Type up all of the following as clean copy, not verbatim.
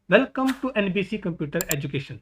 Welcome to NBC computer education.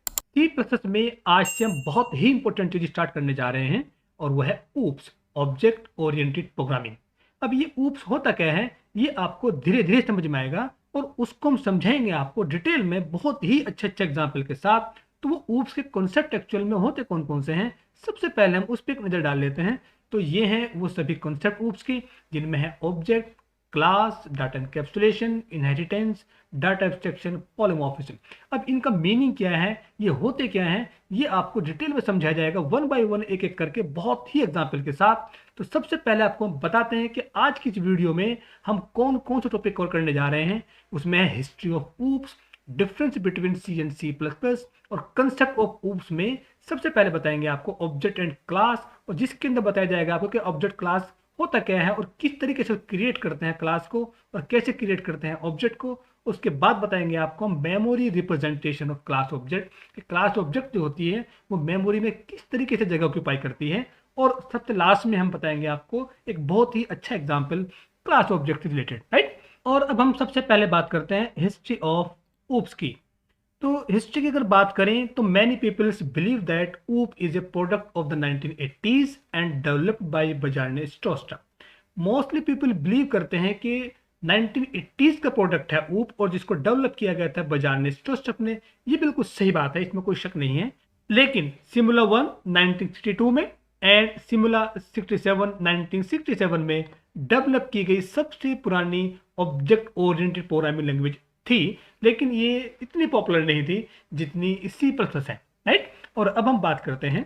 C plus plus में आज से हम बहुत ही इंपॉर्टेंट चीज स्टार्ट करने जा रहे हैं और वह है ऊप्स, ऑब्जेक्ट ओरिएंटेड प्रोग्रामिंग। अब ये ऊप्स होता क्या है, ये आपको धीरे धीरे समझ में आएगा और उसको हम समझाएंगे आपको डिटेल में बहुत ही अच्छे अच्छे एग्जाम्पल के साथ। तो वो ऊप्स के कॉन्सेप्ट एक्चुअल में होते कौन कौन से हैं, सबसे पहले हम उस पर एक नजर डाल लेते हैं। तो ये हैं वो सभी कॉन्सेप्ट ऊप्स के, जिनमें है object, class, data encapsulation, inheritance, data abstraction, polymorphism. अब इनका मीनिंग क्या है, ये होते क्या है, ये आपको डिटेल में समझाया जाएगा वन बाय वन, एक एक करके, बहुत ही एग्जाम्पल के साथ। तो सबसे पहले आपको हम बताते हैं कि आज की इस वीडियो में हम कौन कौन से टॉपिक कवर करने जा रहे हैं। उसमें है history of OOPs, difference between C and C plus plus, और कंसेप्ट ऑफ ऊप्स में सबसे पहले बताएंगे आपको ऑब्जेक्ट एंड क्लास, और जिसके अंदर बताया जाएगा आपको कि ऑब्जेक्ट क्लास होता क्या है और किस तरीके से क्रिएट करते हैं क्लास को और कैसे क्रिएट करते हैं ऑब्जेक्ट को। उसके बाद बताएंगे आपको memory representation of class object, कि क्लास ऑब्जेक्ट जो होती है वो मेमोरी में किस तरीके से जगह ऑक्यूपाई करती है। और सबसे लास्ट में हम बताएंगे आपको एक बहुत ही अच्छा एग्जाम्पल क्लास ऑब्जेक्ट से रिलेटेड, राइट। और अब हम सबसे पहले बात करते हैं हिस्ट्री ऑफ ऊप्स की। तो हिस्ट्री की अगर बात करें तो many peoples believe that OOP is a product of the 1980s and developed by Bjarne Stroustrup. Mostly people believe करते हैं कि 1980s का प्रोडक्ट है ऊप, और जिसको डेवलप किया गया था बजारने स्ट्रोस्टप ने। ये बिल्कुल सही बात है, इसमें कोई शक नहीं है। लेकिन सिमुला 1 1962 में एंड सिमुला 67 1967 में डेवलप की गई सबसे पुरानी ऑब्जेक्ट ओरिएंटेड प्रोग्रामिंग लैंग्वेज थी, लेकिन ये इतनी पॉपुलर नहीं थी जितनी सी प्लस प्लस है, राइट। और अब हम बात करते हैं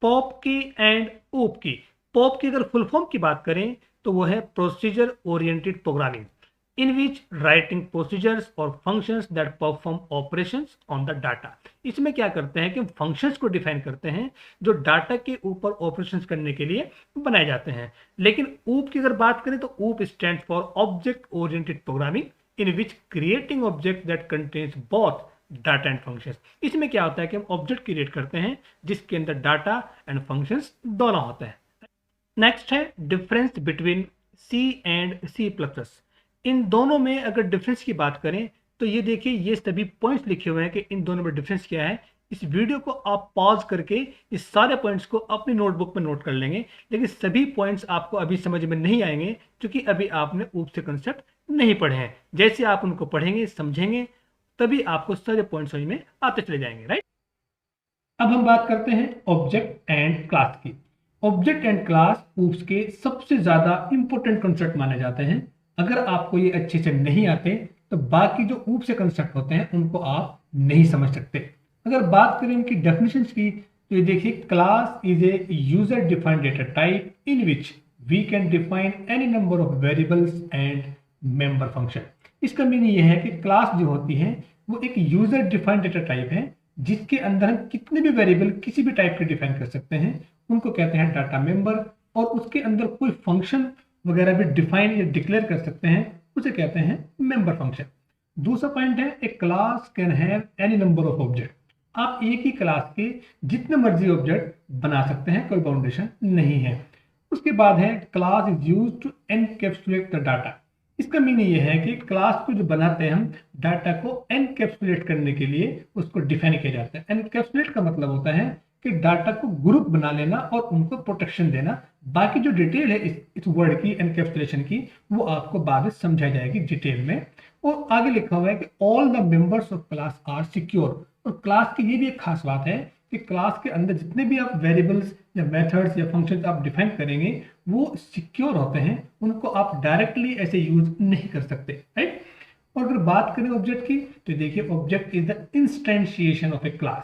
पॉप की एंड ऊप की। पॉप की अगर फुल फॉर्म की बात करें तो वो है प्रोसीजर ओरिएंटेड प्रोग्रामिंग, इन विच राइटिंग प्रोसीजर्स और functions that perform operations on the data. इसमें क्या करते हैं कि हम फंक्शंस को डिफाइन करते हैं जो डाटा के ऊपर ऑपरेशंस करने के लिए बनाए जाते हैं। लेकिन ऊप की अगर बात करें तो ऊप stand for object oriented programming, in which creating object that contains both data and functions. इसमें क्या होता है कि हम ऑब्जेक्ट क्रिएट करते हैं जिसके अंदर डाटा एंड फंक्शंस दोनों होते हैं। नेक्स्ट है difference between C and C plus plus. इन दोनों में अगर डिफरेंस की बात करें तो ये देखिए, ये सभी पॉइंट्स लिखे हुए हैं कि इन दोनों में डिफरेंस क्या है। इस वीडियो को आप पॉज करके इस सारे पॉइंट्स को अपनी नोटबुक में नोट कर लेंगे, लेकिन सभी पॉइंट्स आपको अभी समझ में नहीं आएंगे क्योंकि अभी आपने ऊप से कंसेप्ट नहीं पढ़े हैं। जैसे आप उनको पढ़ेंगे समझेंगे तभी आपको सारे पॉइंट समझ में आते चले जाएंगे, राइट। अब हम बात करते हैं ऑब्जेक्ट एंड क्लास की। ऑब्जेक्ट एंड क्लास ऊप्स के सबसे ज्यादा इंपॉर्टेंट कंसेप्ट माने जाते हैं। अगर आपको ये अच्छे से नहीं आते तो बाकी जो ऊप से कंसेप्ट होते हैं उनको आप नहीं समझ सकते। अगर बात करें इनकी डेफिनेशंस की तो ये देखिए, class is a user defined data type in which we can define any number of variables and member function. इसका मीनिंग ये है कि क्लास जो होती है वो एक यूजर डिफाइंड डेटा टाइप है जिसके अंदर हम कितने भी वेरिएबल किसी भी टाइप के डिफाइन कर सकते हैं, उनको कहते हैं डाटा मेंबर। और उसके अंदर कोई फंक्शन वगैरह भी डिफाइन या डिक्लेयर कर सकते हैं, उसे कहते हैं मेंबर फंक्शन। दूसरा पॉइंट है a class can have any number of object. आप एक ही क्लास के जितने मर्जी ऑब्जेक्ट बना सकते हैं, कोई बाउंडेशन नहीं है। उसके बाद है class is use to encapsulate the data. इसका मीनिंग ये है कि क्लास को जो बनाते हैं हम डाटा को एनकैप्सुलेट करने के लिए उसको डिफाइन किया जाता है। एनकैप्सुलेट का मतलब होता है कि डाटा को ग्रुप बना लेना और उनको प्रोटेक्शन देना। बाकी जो डिटेल है इस वर्ड की एनकैप्सुलेशन की वो आपको बाद में समझाई जाएगी डिटेल में। और आगे लिखा हुआ है कि all the members of class are secure. और क्लास की ये भी एक खास बात है कि क्लास के अंदर जितने भी आप वेरिएबल्स या मेथड्स या फंक्शंस आप डिफाइन करेंगे वो सिक्योर होते हैं, उनको आप डायरेक्टली ऐसे यूज नहीं कर सकते, राइट। और अगर बात करें ऑब्जेक्ट की तो देखिए, object is the instantiation of a class.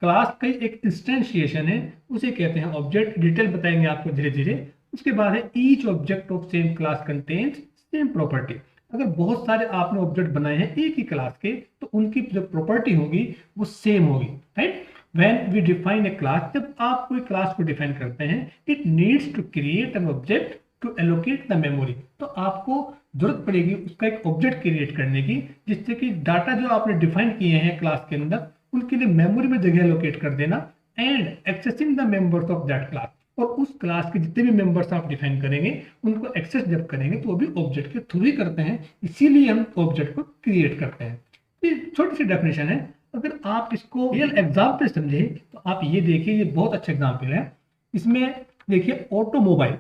Class का एक इंस्टेंशिएशन है, उसे कहते हैं ऑब्जेक्ट। डिटेल बताएंगे आपको धीरे धीरे। उसके बाद है each object of same class contains same property. अगर बहुत सारे आपने ऑब्जेक्ट बनाए हैं एक ही क्लास के तो उनकी जो प्रॉपर्टी होगी वो सेम होगी, right. When we define a class, जब आप कोई क्लास को डिफाइन करते हैं, it needs to create an object to allocate the memory। तो आपको जरूरत पड़ेगी उसका एक ऑब्जेक्ट क्रिएट करने की, जिससे कि डाटा जो आपने डिफाइन किए हैं क्लास के अंदर उनके लिए मेमोरी में जगह एलोकेट कर देना, and accessing the members of that class. और उस क्लास के जितने भी मेंबर्स आप डिफाइन करेंगे उनको एक्सेस जब करेंगे तो वो भी ऑब्जेक्ट के थ्रू ही करते हैं, इसीलिए हम ऑब्जेक्ट को क्रिएट करते हैं। ये छोटी सी डेफिनेशन है। अगर आप इसको रियल एग्जाम्पल समझे तो आप ये देखिए, ये बहुत अच्छा एग्जाम्पल है। इसमें देखिए ऑटोमोबाइल,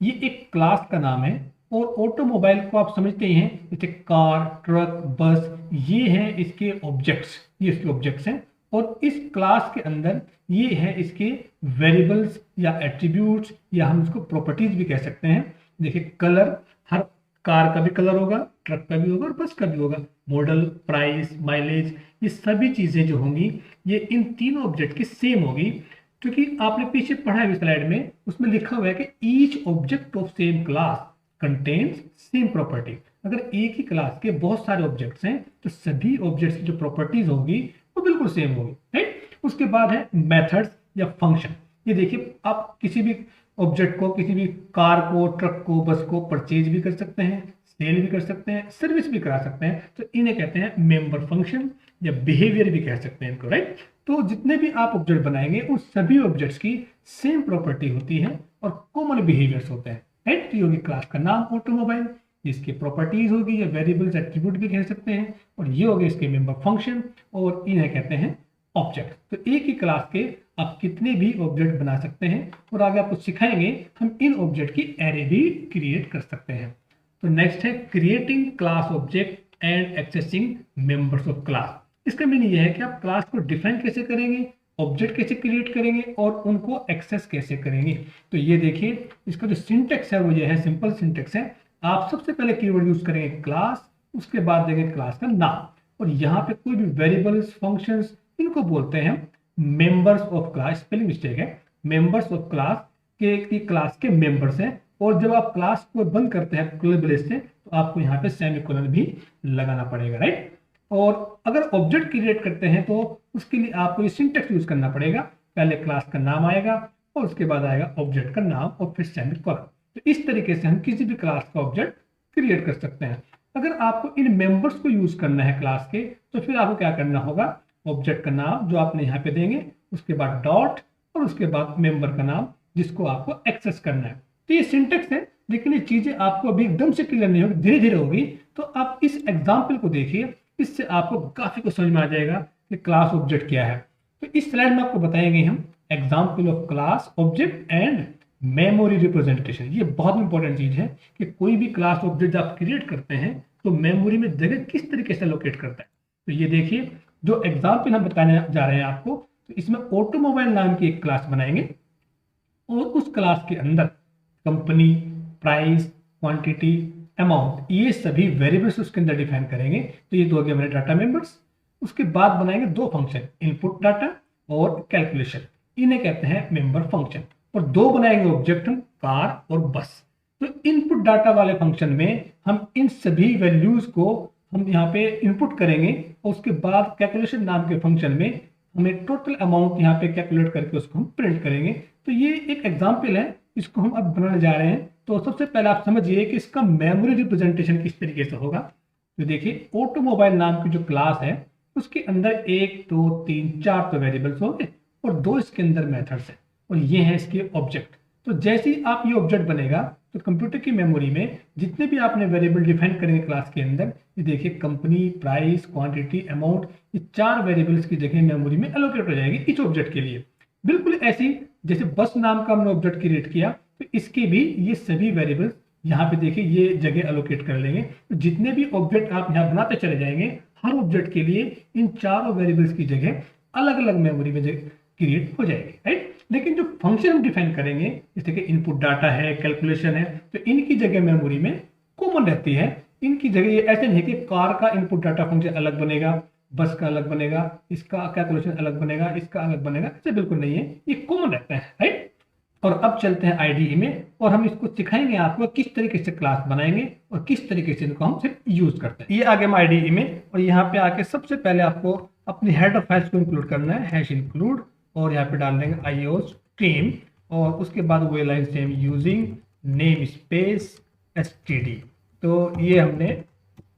ये एक क्लास का नाम है। और ऑटोमोबाइल को आप समझते ही हैं, जैसे कार, ट्रक, बस, ये हैं इसके ऑब्जेक्ट्स, ये इसके ऑब्जेक्ट्स हैं। और इस क्लास के अंदर ये है इसके वेरिएबल्स या एट्रीब्यूट्स, या हम इसको प्रॉपर्टीज भी कह सकते हैं। देखिए कलर, हर कार का भी कलर होगा, ट्रक का भी होगा और बस का भी होगा। मॉडल, प्राइस, माइलेज, ये सभी चीजें जो होंगी ये इन तीनों ऑब्जेक्ट की सेम होगी। क्योंकि आपने पीछे पढ़ा है स्लाइड में, उसमें लिखा हुआ है कि each object of same class contains same property. अगर एक ही क्लास के बहुत सारे ऑब्जेक्ट्स हैं तो सभी ऑब्जेक्ट्स की जो प्रॉपर्टीज होगी वो बिल्कुल सेम होगी, राइट। उसके बाद है मेथड्स या फंक्शन। ये देखिए, आप किसी भी ऑब्जेक्ट को, किसी भी कार को, ट्रक को, बस को परचेज भी कर सकते हैं, सेल भी कर सकते हैं, सर्विस भी करा सकते हैं। तो इन्हें कहते हैं मेंबर फंक्शन या बिहेवियर भी कह सकते हैं इनको, राइट। तो जितने भी आप ऑब्जेक्ट बनाएंगे उन सभी ऑब्जेक्ट्स की सेम प्रॉपर्टी होती है और कॉमन बिहेवियर्स होते हैं, राइट। तो ये होगी क्लास का नाम ऑटोमोबाइल, जिसकी प्रॉपर्टीज होगी या वेरिएबल्स, एट्रीब्यूट भी कह सकते हैं। और ये हो गए इसके मेंबर फंक्शन, और इन्हें कहते हैं ऑब्जेक्ट। तो एक ही क्लास के आप कितने भी ऑब्जेक्ट बना सकते हैं, और आगे आपको सिखाएंगे हम इन ऑब्जेक्ट की एरे भी क्रिएट कर सकते हैं। तो नेक्स्ट है creating class object and accessing members of class. इसका मीनिंग यह है कि आप क्लास को डिफाइन कैसे करेंगे, ऑब्जेक्ट कैसे क्रिएट करेंगे और उनको एक्सेस कैसे करेंगे। तो ये देखिए, इसका जो सिंटेक्स है वो ये है, सिंपल सिंटेक्स है। आप सबसे पहले कीवर्ड यूज करेंगे क्लास, उसके बाद देंगे क्लास का नाम, और यहाँ पे कोई भी वेरिएबल्स, फंक्शंस, इनको बोलते हैं members of class. Spelling mistake है, मेंबर्स ऑफ क्लास के क्लास के मेंबर्स हैं। और जब आप क्लास को बंद करते हैं ब्रेस से, तो आपको यहाँ पे सेमीकोलन भी लगाना पड़ेगा, राइट। और अगर ऑब्जेक्ट क्रिएट करते हैं तो उसके लिए आपको ये सिंटेक्स यूज करना पड़ेगा। पहले क्लास का नाम आएगा और उसके बाद आएगा ऑब्जेक्ट का नाम और फिर सेमीकोलन। तो इस तरीके से हम किसी भी क्लास का ऑब्जेक्ट क्रिएट कर सकते हैं। अगर आपको इन मेंबर्स को यूज करना है क्लास के, तो फिर आपको क्या करना होगा, ऑब्जेक्ट का नाम जो आपने यहाँ पे देंगे, उसके बाद डॉट, और उसके बाद मेंबर का नाम जिसको आपको एक्सेस करना है। तो ये सिंटेक्स है, लेकिन ये चीजें आपको अभी एकदम से क्लियर नहीं होगी, धीरे धीरे होगी। तो आप इस एग्जाम्पल को देखिए, इससे आपको काफी कुछ समझ में आ जाएगा कि क्लास ऑब्जेक्ट क्या है। तो इस स्लाइड में आपको बताएंगे हम example of class object and memory representation. ये बहुत इंपॉर्टेंट चीज है कि कोई भी क्लास ऑब्जेक्ट आप क्रिएट करते हैं तो मेमोरी में जगह किस तरीके से लोकेट करता है। तो ये देखिए, जो एग्जाम्पल हम बताने जा रहे हैं आपको, तो इसमें ऑटोमोबाइल नाम की एक क्लास बनाएंगे और उस क्लास के अंदर कंपनी, प्राइस, क्वांटिटी, अमाउंट, ये सभी वेरिएबल्स उसके अंदर डिफाइन करेंगे। तो ये दो हो गए हमारे डाटा मेंबर्स। उसके बाद बनाएंगे दो फंक्शन, इनपुट डाटा और कैलकुलेशन, इन्हें कहते हैं मेंबर फंक्शन। और दो बनाएंगे ऑब्जेक्ट हम, कार और बस। तो इनपुट डाटा वाले फंक्शन में हम इन सभी वैल्यूज को हम यहाँ पे इनपुट करेंगे, और उसके बाद कैलकुलेशन नाम के फंक्शन में हमें टोटल अमाउंट यहाँ पे कैलकुलेट करके उसको हम प्रिंट करेंगे। तो ये एक एग्जाम्पल है, इसको हम अब बनाने जा रहे हैं। तो सबसे पहले आप समझिए कि इसका मेमोरी रिप्रेजेंटेशन किस तरीके से होगा। तो देखिए, ऑटोमोबाइल नाम की जो क्लास है उसके अंदर 1 2 3 4 तो वेरिएबल्स होंगे और दो इसके अंदर मेथड्स हैं, और ये हैं इसके ऑब्जेक्ट। तो जैसे ही आप ये ऑब्जेक्ट बनेगा तो कंप्यूटर की मेमोरी में जितने भी आपने वेरिएबल डिफाइन करेंगे क्लास के अंदर, ये देखिए कंपनी, प्राइस, क्वांटिटी, अमाउंट, ये चार वेरिएबल्स की जगह मेमोरी में एलोकेट हो जाएगी इस ऑब्जेक्ट के लिए। बिल्कुल ऐसी जैसे बस नाम का हमने ऑब्जेक्ट क्रिएट किया, तो इसके भी ये सभी वेरिएबल्स यहाँ पे देखिए ये जगह एलोकेट कर लेंगे। तो जितने भी ऑब्जेक्ट आप यहाँ बनाते चले जाएंगे, हर ऑब्जेक्ट के लिए इन चारों वेरिएबल्स की जगह अलग अलग मेमोरी में क्रिएट हो जाएगी, राइट। लेकिन जो फंक्शन हम डिफाइन करेंगे, जैसे कि इनपुट डाटा है, कैलकुलेशन है, तो इनकी जगह मेमोरी में कॉमन रहती है। इनकी जगह ऐसे नहीं कि कार का इनपुट डाटा फंक्शन अलग बनेगा, बस का अलग बनेगा, इसका कैलकुलेशन अलग बनेगा, इसका अलग बनेगा, ऐसे बिल्कुल नहीं है, ये कॉमन रहता है, राइट। और अब चलते हैं आईडीई में, और हम इसको सिखाएंगे आपको किस तरीके से क्लास बनाएंगे और किस तरीके से इनको हम सिर्फ यूज करते हैं। ये आगे हम आईडीई में, और यहाँ पे आके सबसे पहले आपको अपनी हेडर फाइल्स को इंक्लूड करना है, हैश इंक्लूड, और यहाँ पे डाल देंगे आईओ स्ट्रीम, और उसके बाद वो line same using name space STD. तो ये हमने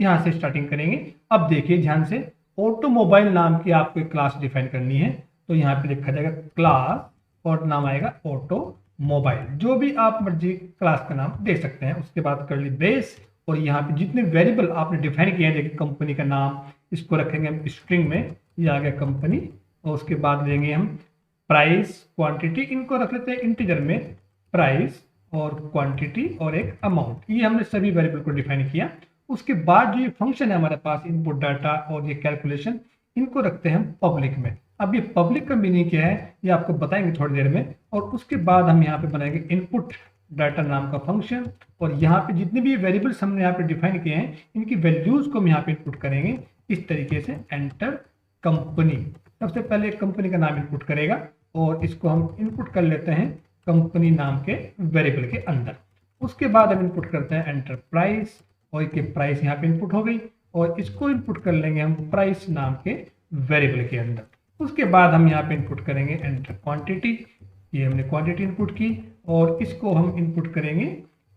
यहाँ से स्टार्टिंग करेंगे। अब देखिए ध्यान से, ऑटोमोबाइल नाम की आपको एक क्लास डिफाइन करनी है। तो यहाँ पे लिखा जाएगा क्लास और नाम आएगा ऑटोमोबाइल, जो भी आप मर्जी क्लास का नाम दे सकते हैं। उसके बाद कर्ली ब्रेस और यहाँ पे जितने वेरिएबल आपने डिफाइन किए हैं, देखिए कंपनी का नाम, इसको रखेंगे हम स्ट्रिंग में, ये आ गया कंपनी, और उसके बाद लेंगे हम प्राइस, क्वांटिटी, इनको रख लेते हैं इंटीजर में, प्राइस और क्वांटिटी और एक अमाउंट, ये हमने सभी वेरिएबल को डिफाइन किया। उसके बाद जो ये फंक्शन है हमारे पास, इनपुट डाटा और ये कैलकुलेशन, इनको रखते हैं हम पब्लिक में। अब ये पब्लिक का मीनिंग क्या है ये आपको बताएंगे थोड़ी देर में। और उसके बाद हम यहाँ पे बनाएंगे इनपुट डाटा नाम का फंक्शन, और यहाँ पे जितने भी वेरिएबल्स हमने यहाँ पे डिफाइन किए हैं इनकी वैल्यूज को हम यहाँ पे इनपुट करेंगे इस तरीके से। एंटर कंपनी, सबसे पहले कंपनी का नाम इनपुट करेगा और इसको हम इनपुट कर लेते हैं कंपनी नाम के वेरिएबल के अंदर। उसके बाद हम इनपुट करते हैं एंटर प्राइस, और इसके प्राइस यहाँ पे इनपुट हो गई, और इसको इनपुट कर लेंगे हम प्राइस नाम के वेरिएबल के अंदर। उसके बाद हम यहाँ पे इनपुट करेंगे एंटर क्वांटिटी, ये हमने क्वांटिटी इनपुट की, और इसको हम इनपुट करेंगे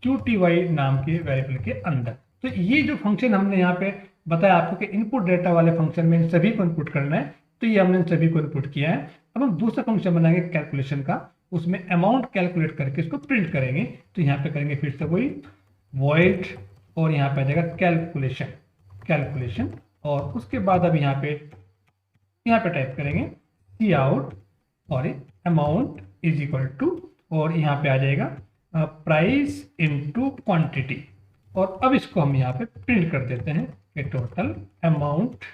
QTY नाम के वेरिएबल के अंदर। तो ये जो फंक्शन हमने यहाँ पे बताया आपको कि इनपुट डेटा वाले फंक्शन में इन सभी को इनपुट करना है, तो ये हमने इन सभी को इनपुट किया है। अब हम दूसरा फंक्शन बनाएंगे कैलकुलेशन का, उसमें अमाउंट कैलकुलेट करके इसको प्रिंट करेंगे। तो यहाँ पे करेंगे फिर से वही वॉइड, और यहाँ पे आ जाएगा कैलकुलेशन, और उसके बाद अब यहाँ पे टाइप करेंगे सी आउट और अमाउंट इज इक्वल टू, और यहाँ पे आ जाएगा प्राइस इनटू क्वांटिटी, और अब इसको हम यहाँ पे प्रिंट कर देते हैं कि total amount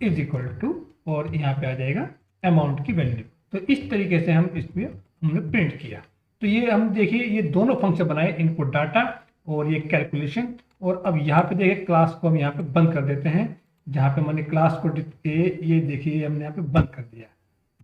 is equal to, और यहाँ पे आ जाएगा अमाउंट की वैल्यू। तो इस तरीके से हम इसमें हमने प्रिंट किया। तो ये हम देखिए ये दोनों फंक्शन बनाए, इनपुट डाटा और ये कैलकुलेशन। और अब यहाँ पे देखिए क्लास को हम यहाँ पे बंद कर देते हैं, जहाँ पे मैंने क्लास को ये देखिए हमने यहाँ पे बंद कर दिया,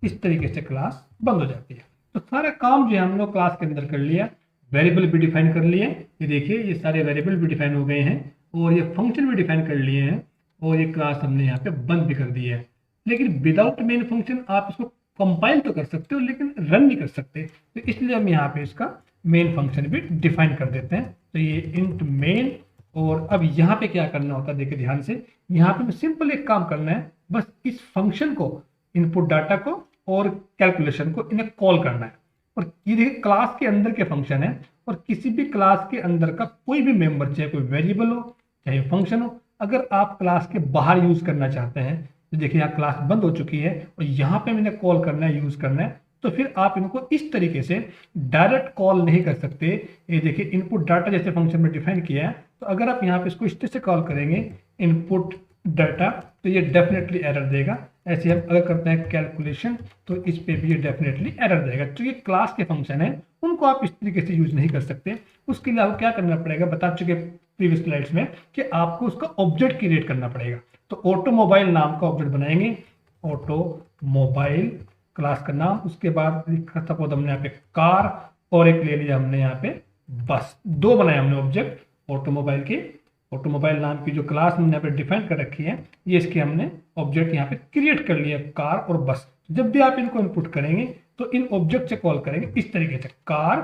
इस तरीके से क्लास बंद हो जाती है। तो सारा काम जो है हम लोग क्लास के अंदर कर लिया, वेरिएबल भी डिफाइन कर लिए, ये देखिए ये सारे वेरिएबल भी डिफाइन हो गए हैं, और ये फंक्शन भी डिफाइन कर लिए हैं, और ये क्लास हमने यहाँ पे बंद भी कर दी है। लेकिन विदाउट मेन फंक्शन आप इसको कंपाइल तो कर सकते हो लेकिन रन नहीं कर सकते, तो इसलिए हम यहाँ पे इसका मेन फंक्शन भी डिफाइन कर देते हैं। तो ये इंट मेन, और अब यहाँ पे क्या करना होता है देखिए ध्यान से, यहाँ पे सिंपल एक काम करना है, बस इस फंक्शन को, इनपुट डाटा को और कैलकुलेशन को, इन्हें कॉल करना है। और ये देखिए क्लास के अंदर के फंक्शन है, और किसी भी क्लास के अंदर का कोई भी मेंबर, चाहे कोई वेरिएबल हो चाहे फंक्शन हो, अगर आप क्लास के बाहर यूज करना चाहते हैं, तो देखिए यहाँ क्लास बंद हो चुकी है और यहाँ पे मैंने कॉल करना है, यूज करना है, तो फिर आप इनको इस तरीके से डायरेक्ट कॉल नहीं कर सकते। ये देखिए इनपुट डाटा जैसे फंक्शन में डिफाइन किया है, तो अगर आप यहाँ पे इसको इस तरह से कॉल करेंगे इनपुट डाटा, तो ये डेफिनेटली एरर देगा। ऐसे हम अगर करते हैं कैलकुलेशन, तो इस पे भी ये डेफिनेटली एरर देगा। तो ये क्लास के फंक्शन है, उनको आप इस तरीके से यूज नहीं कर सकते। उसके लिए आपको क्या करना पड़ेगा, बता चुके प्रीवियस स्लाइड्स में कि आपको उसका ऑब्जेक्ट क्रिएट करना पड़ेगा। तो ऑटोमोबाइल नाम का ऑब्जेक्ट बनाएंगे, ऑटोमोबाइल क्लास का नाम, उसके बाद लिखा सपोज हमने यहाँ पे कार, और एक ले लिया हमने यहाँ पे बस, दो बनाए हमने ऑब्जेक्ट ऑटोमोबाइल के। ऑटोमोबाइल नाम की जो क्लास हमने यहाँ पे डिफाइन कर रखी है, ये इसके हमने ऑब्जेक्ट यहाँ पे क्रिएट कर लिया, कार और बस। जब भी आप इनको इनपुट करेंगे तो इन ऑब्जेक्ट से कॉल करेंगे इस तरीके से, कार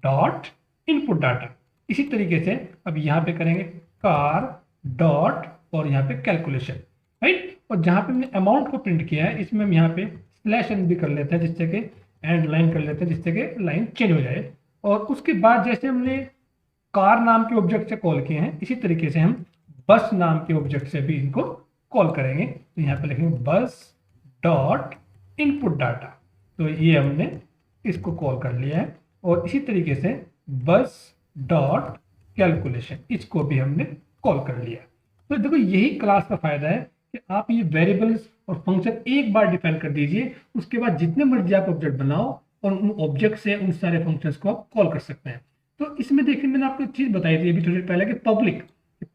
डॉट इनपुट डाटा। इसी तरीके से अब यहाँ पे करेंगे कार डॉट और यहाँ पे कैलकुलेशन, राइट। और जहाँ पे हमने अमाउंट को प्रिंट किया है, इसमें हम यहाँ पे स्लैश एन भी कर लेते हैं, जिससे कि एंड लाइन कर लेते हैं, जिससे कि लाइन चेंज हो जाए। और उसके बाद जैसे हमने कार नाम के ऑब्जेक्ट से कॉल किए हैं, इसी तरीके से हम बस नाम के ऑब्जेक्ट से भी इनको कॉल करेंगे। तो यहाँ पे लिखेंगे बस डॉट इनपुट डाटा, तो ये हमने इसको कॉल कर लिया है। और इसी तरीके से बस डॉट कैलकुलेशन, इसको भी हमने कॉल कर लिया। तो देखो यही क्लास का फायदा है कि आप ये वेरिएबल्स और फंक्शन एक बार डिफाइन कर दीजिए, उसके बाद जितने मर्जी आप ऑब्जेक्ट बनाओ और उन ऑब्जेक्ट से उन सारे फंक्शंस को आप कॉल कर सकते हैं। तो इसमें देखिए मैंने आपको एक चीज बताई थी अभी थोड़ी देर पहले कि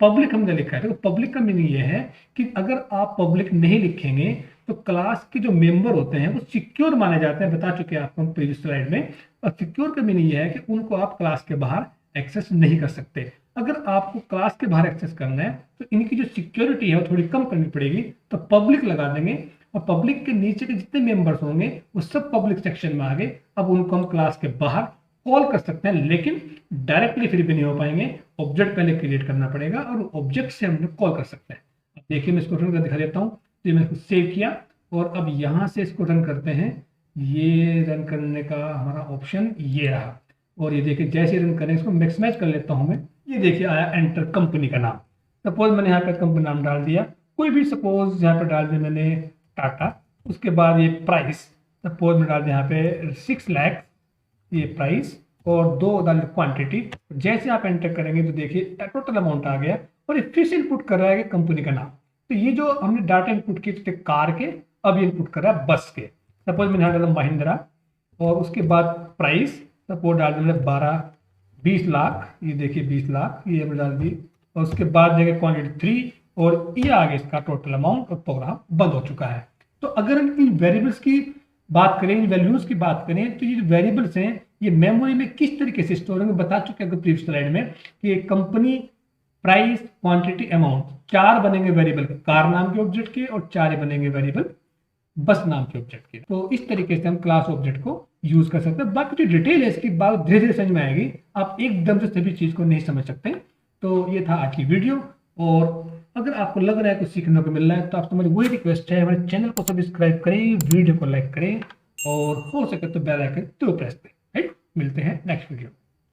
पब्लिक हमने लिखा है। तो पब्लिक का मीनिंग ये है कि अगर आप पब्लिक नहीं लिखेंगे तो क्लास के जो मेंबर होते हैं वो सिक्योर माने जाते हैं, बता चुके हैं आपको हम प्रीवियस स्लाइड में। और सिक्योर का मीनिंग ये है कि उनको आप क्लास के बाहर एक्सेस नहीं कर सकते। अगर आपको क्लास के बाहर एक्सेस करना है तो इनकी जो सिक्योरिटी है वो थोड़ी कम करनी पड़ेगी, तो पब्लिक लगा देंगे, और पब्लिक के नीचे के जितने मेंबर्स होंगे वो सब पब्लिक सेक्शन में आ गए। अब उनको हम क्लास के बाहर कॉल कर सकते हैं, लेकिन डायरेक्टली फिर भी नहीं हो पाएंगे, ऑब्जेक्ट पहले क्रिएट करना पड़ेगा और ऑब्जेक्ट से हम लोग कॉल कर सकते हैं। अब देखिए मैं इसको रन कर दिखा देता हूँ। तो मैंने इसको सेव किया और अब यहाँ से इसको रन करते हैं। ये रन करने का हमारा ऑप्शन ये रहा, और ये देखिए जैसे रन करें, इसको मैक्सिमाइज कर लेता हूँ मैं, ये देखिए आया एंटर कंपनी का नाम। सपोज मैंने यहाँ पे कंपनी नाम डाल दिया, कोई भी सपोज यहाँ पे डाल दिया मैंने टाटा। उसके बाद ये प्राइस सपोज मैं डाल दिया यहाँ पे 6 लाख ये प्राइस, और 2 डाल क्वांटिटी। जैसे आप एंटर करेंगे तो देखिए टोटल अमाउंट आ गया, और ये फिर से इनपुट कर रहा है कि कंपनी का नाम। तो ये जो हमने डाटा इनपुट किए थे कार के, अब ये इनपुट कर रहा है बस के। सपोज मैंने यहाँ डाला महिंद्रा, और उसके बाद प्राइस सपोज डाल दिया 20 लाख, ये देखिए 20 लाख ये हमने डाल दी, और उसके बाद देखिए क्वांटिटी 3, और ये आगे इसका टोटल अमाउंट, और प्रोग्राम बंद हो चुका है। तो अगर हम इन वेरिएबल्स की बात करें, इन वैल्यूज की बात करें, तो ये जो वेरिएबल्स हैं ये मेमोरी में किस तरीके से स्टोर होंगे, बता चुके हैं प्रीवियस स्लाइड में कि कंपनी, प्राइस, क्वांटिटी, अमाउंट 4 बनेंगे वेरिएबल कार नाम के ऑब्जेक्ट के, और 4 बनेंगे वेरिएबल बस नाम के ऑब्जेक्ट के। तो इस तरीके से हम क्लास ऑब्जेक्ट को यूज कर सकते हैं। बाकी जो डिटेल है इसकी बात धीरे धीरे समझ में आएगी, आप एकदम से सभी चीज को नहीं समझ सकते। तो ये था आज की वीडियो, और अगर आपको लग रहा है कुछ सीखने को मिल रहा है तो आपसे मेरी वही रिक्वेस्ट है, हमारे चैनल को सब्सक्राइब करें, वीडियो को लाइक करें, और हो सके तो बेल आइकन जरूर प्रेस करें। राइट, मिलते हैं नेक्स्ट वीडियो।